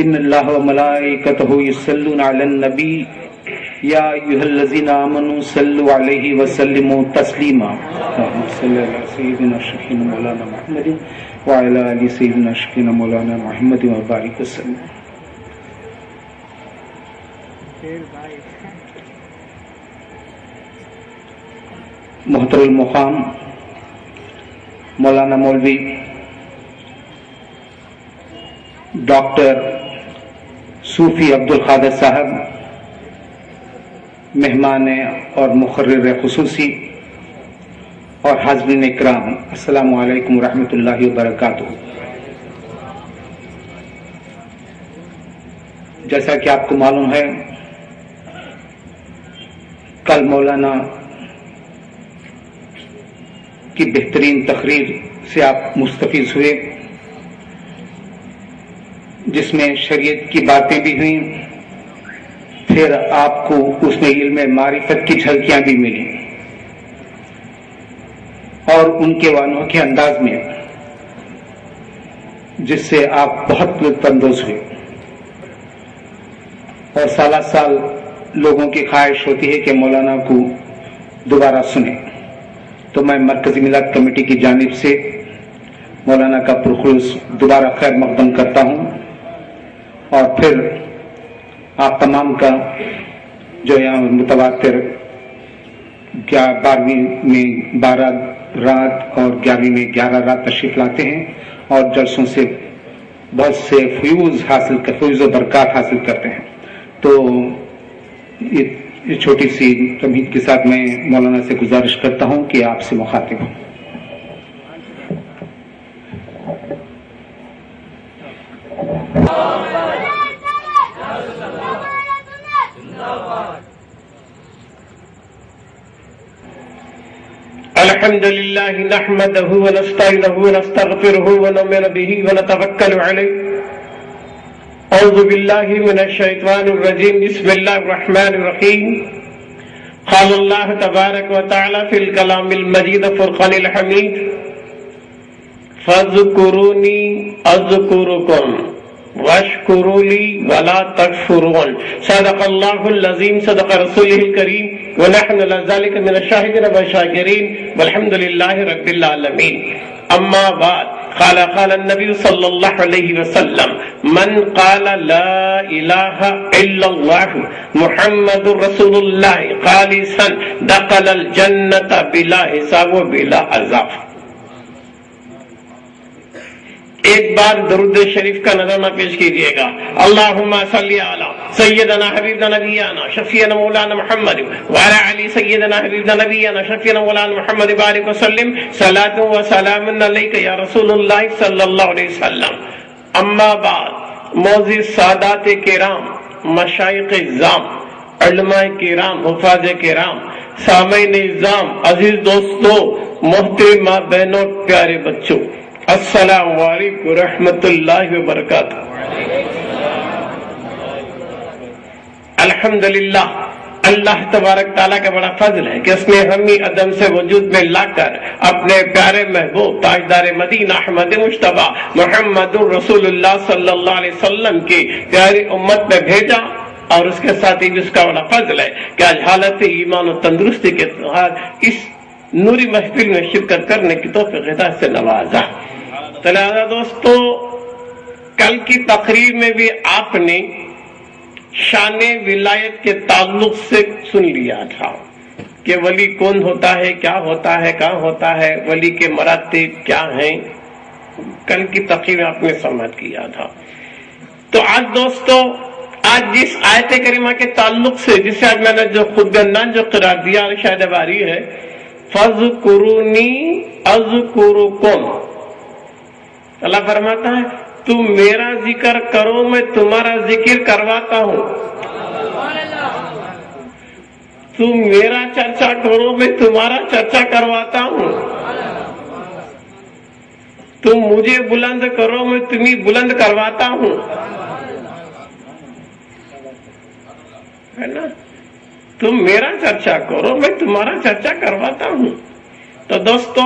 ان اللہ و ملائکتہ یصلون علی النبی یا ایھا الذین آمنوا صلوا علیہ وسلموا تسلیما اللہم صل علی سیدنا شفیعنا مولانا محمد وعلی آل سیدنا شفیعنا مولانا محمد وبارک وسلم. محترم المقام مولانا مولوی ڈاکٹر صوفی عبدالقادر صاحب، مہمان اور مقرر خصوصی اور حاضرین اکرام، السلام علیکم ورحمۃ اللہ وبرکاتہ. جیسا کہ آپ کو معلوم ہے، کل مولانا کی بہترین تقریر سے آپ مستفیض ہوئے، جس میں شریعت کی باتیں بھی ہوئیں، پھر آپ کو اس میں علم معرفت کی جھلکیاں بھی ملی اور ان کے وانوں کے انداز میں، جس سے آپ بہت لطف اندوز ہوئے. اور سالہ سال لوگوں کی خواہش ہوتی ہے کہ مولانا کو دوبارہ سنیں، تو میں مرکزی ملت کمیٹی کی جانب سے مولانا کا پرخلوص دوبارہ خیر مقدم کرتا ہوں. اور پھر آپ تمام کا جو یہاں متواتر 12ویں میں 12 رات اور 11ویں میں 11 رات تشریف لاتے ہیں اور جلسوں سے بہت سے فیوز و برکات حاصل کرتے ہیں. تو یہ چھوٹی سی تمہید کے ساتھ میں مولانا سے گزارش کرتا ہوں کہ آپ سے مخاطب ہوں. الحمد لله نحمده ونستعينه ونستغفره ونؤمن به ونتوكل عليه. اعوذ بالله من الشيطان الرجيم. بسم الله الرحمن الرحيم. قال الله تبارك وتعالى في الكلام المجيد فرقان الحميد: فاذكروني اذكركم واشكروا لي ولا تكفرون. صدق الله العظيم. صدق رسوله الكريم. ونحن لذلك من الشاهدين والشاكرين والحمد لله رب العالمين. اما بعد، قال النبي صلى الله عليه وسلم: من قال لا اله الا الله محمد رسول الله خالصا دخل الجنة بلا حساب وبلا عذاب. ایک بار درود شریف کا نظرانہ پیش کیجئے گا. اللہم صلی علی سیدنا حبیبنا نبینا شفیعنا مولانا محمد وعلی علی سیدنا حبیبنا نبینا شفیعنا مولانا محمد بارک وسلم. صلاۃ و سلام علیک یا رسول اللہ صلی اللہ علیہ وسلم. اما بعد، معزز سادات کرام، مشائخ اعظام، علماء کرام، حفاظ کرام، سامعین اعظام، عزیز دوستو، محترمہ بہنوں، پیارے بچوں، السلام علیکم ورحمۃ اللہ وبرکاتہ. الحمدللہ، اللہ تبارک تعالیٰ کا بڑا فضل ہے کہ اس نے ہمیں عدم سے وجود میں لا کر اپنے پیارے محبوب تاجدار مدینہ احمد مجتبیٰ محمد رسول اللہ صلی اللہ علیہ وسلم کی پیاری امت میں بھیجا. اور اس کے ساتھ ہی اس کا بڑا فضل ہے کہ آج حالت ایمان و تندرستی کے ساتھ اس نوری محفل میں شرکت کرنے کی توفیق عطا سے نوازا. لہذا دوستو، کل کی تقریر میں بھی آپ نے شان ولایت کے تعلق سے سن لیا تھا کہ ولی کون ہوتا ہے، کیا ہوتا ہے، کہاں ہوتا ہے، ولی کے مراتب کیا ہیں. کل کی تقریر میں آپ نے سماعت کیا تھا. تو آج دوستو، آج جس آیت کریمہ کے تعلق سے جسے آج میں نے جو خطبہ نان جو قرار دیا شاید باری ہے، فَاذْكُرُونِي أَذْكُرُكُمْ. اللہ فرماتا ہے تم میرا ذکر کرو، میں تمہارا ذکر کرواتا ہوں. تم میرا چرچا کرو، میں تمہارا چرچا کرواتا ہوں. تم مجھے بلند کرو، میں تمہیں بلند کرواتا ہوں. ہے نا؟ تم میرا چرچا کرو، میں تمہارا چرچا کرواتا ہوں. تو دوستو،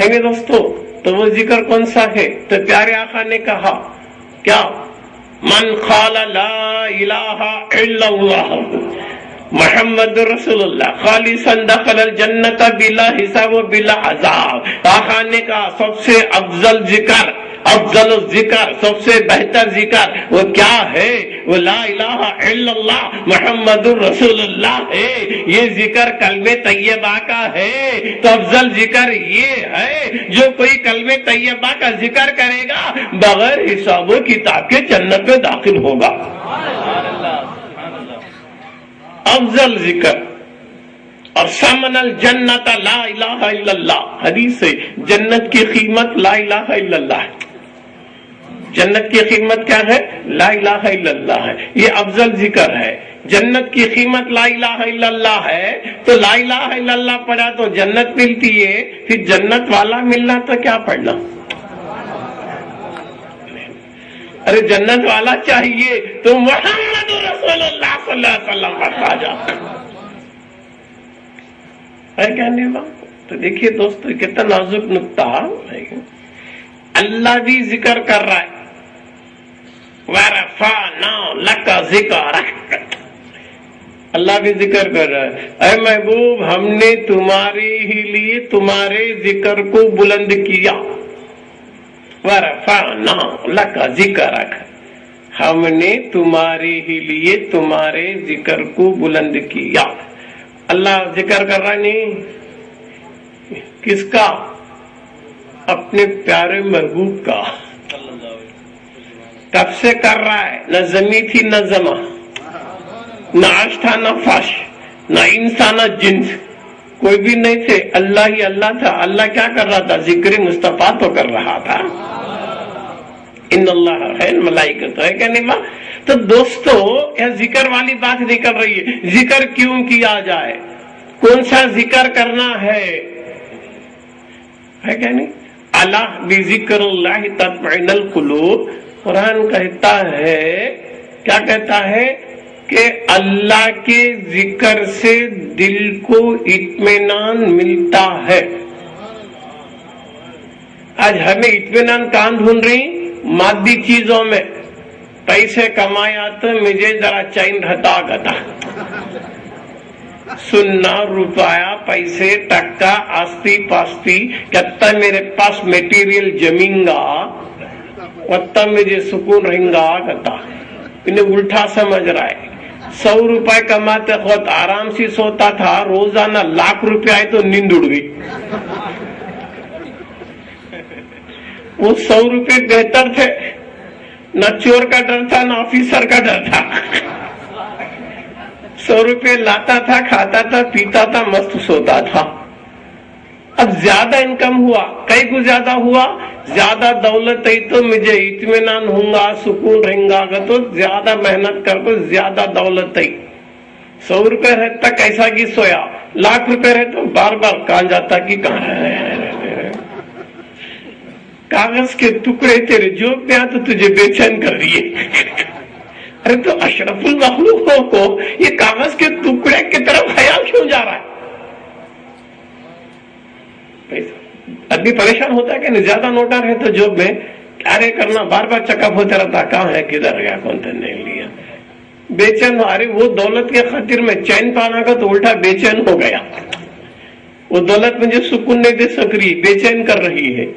ہے نا دوستو؟ تو وہ ذکر کون سا ہے؟ تو پیارے آقا نے کہا کیا؟ من قال لا الہ الا اللہ محمد رسول اللہ خالصا دخل الجنت بلا حساب و بلا عذاب. آقا نے کہا سب سے افضل ذکر، افضل الذکر، سب سے بہتر ذکر وہ کیا ہے؟ وہ لا الہ الا اللہ محمد رسول اللہ ہے. یہ ذکر کلمہ طیبہ کا ہے. تو افضل ذکر یہ ہے جو کوئی کلمہ طیبہ کا ذکر کرے گا بغیر حساب و کتاب کے جنت میں داخل ہوگا. افضل ذکر. اور سمن الجنت لا الہ الا اللہ، حدیث ہے جنت کی قیمت لا الہ الا اللہ ہے. جنت کی قیمت کیا ہے؟ لا الہ الا اللہ ہے. یہ افضل ذکر ہے. جنت کی قیمت لا الہ الا اللہ ہے تو لا الہ الا اللہ پڑھا تو جنت ملتی ہے. پھر جنت والا ملنا تو کیا پڑھنا؟ ارے جنت والا چاہیے تو محمد رسول اللہ صلی اللہ علیہ وسلم پڑھتا جا ہے. کہنے والا تو دیکھیے دوستو کتنا نازک نقطہ ہے. اللہ بھی ذکر کر رہا ہے وَرَفَعْنَا لَكَ ذِكْرَكَ. اللہ بھی ذکر کر رہا ہے اے محبوب ہم نے تمہارے ہی لیے تمہارے ذکر کو بلند کیا. وَرَفَعْنَا لَكَ ذِكْرَكَ. ہم نے تمہارے ہی لیے تمہارے ذکر کو بلند کیا. اللہ ذکر کر رہا نہیں کس کا؟ اپنے پیارے محبوب کا. کب سے کر رہا ہے؟ نہ زمیں تھی نہ زماں، نہ عرش تھا نہ فرش، نہ انسان نہ جنس، کوئی بھی نہیں تھے. اللہ ہی اللہ تھا. اللہ کیا کر رہا تھا؟ ذکر مصطفیٰ تو کر رہا تھا. ان اللہ ہے ملائکۃ ہے کہ نہیں؟ تو دوستو یہ ذکر والی بات نہیں کر رہی ہے. ذکر کیوں کیا جائے؟ کون سا ذکر کرنا ہے کہ نہیں؟ اللہ بذکر اللہ تطمئن القلوب. قرآن کہتا ہے، کیا کہتا ہے؟ کہ اللہ کے ذکر سے دل کو اطمینان ملتا ہے. آج ہمیں اطمینان کہاں ڈھونڈ رہی؟ مادی چیزوں میں. پیسے کمایا تو مجھے ذرا چین رہتا گتا، سننا روپیہ پیسے ٹکا آستی پاستی کہتا میرے پاس میٹیریل جمیں گا اتنا مجھے سکون رہیں گا کہتا. انہیں الٹا سمجھ رہا ہے. 100 روپے کماتے خود آرام سے سوتا تھا، روزانہ لاکھ روپے آئے تو نیند اڑ گئی. وہ 100 روپے بہتر تھے. نہ چور کا ڈر تھا نہ آفیسر کا ڈر تھا. 100 روپے لاتا تھا، کھاتا تھا، پیتا تھا، مست سوتا تھا. اب زیادہ انکم ہوا، کئی کو زیادہ ہوا، زیادہ دولت ہے تو مجھے اطمینان ہوں گا، سکون رہیں گا. تو زیادہ محنت کر کو زیادہ دولت ہے. 100 روپے رہتا کیسا کی سویا، لاکھ روپے رہتا بار بار کہاں جاتا کہ کہاں ہے. کاغذ کے ٹکڑے تیرے جوب میں آتے تجھے بے چین کر دیے. ارے تو اشرف المخلوقوں کو یہ کاغذ کے ٹکڑے کی طرف خیال کیوں جا رہا ہے؟ آدمی پریشان ہوتا ہے کہ زیادہ نوٹا رہے تو جوب میں کیا رے کرنا، بار بار چیک اپ ہوتا رہتا کہاں ہے کدھر گیا کون سے نہیں لیا. بے چین. ارے وہ دولت کے خاطر میں چین پانا کا تو الٹا بے چین ہو گیا. وہ دولت مجھے سکون نہیں دے سک رہی، بے چین کر رہی ہے.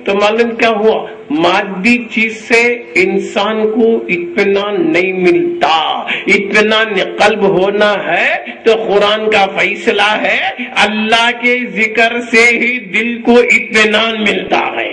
تو معلوم کیا ہوا؟ مادی چیز سے انسان کو اطمینان نہیں ملتا. اطمینان قلب ہونا ہے تو قرآن کا فیصلہ ہے اللہ کے ذکر سے ہی دل کو اطمینان ملتا ہے.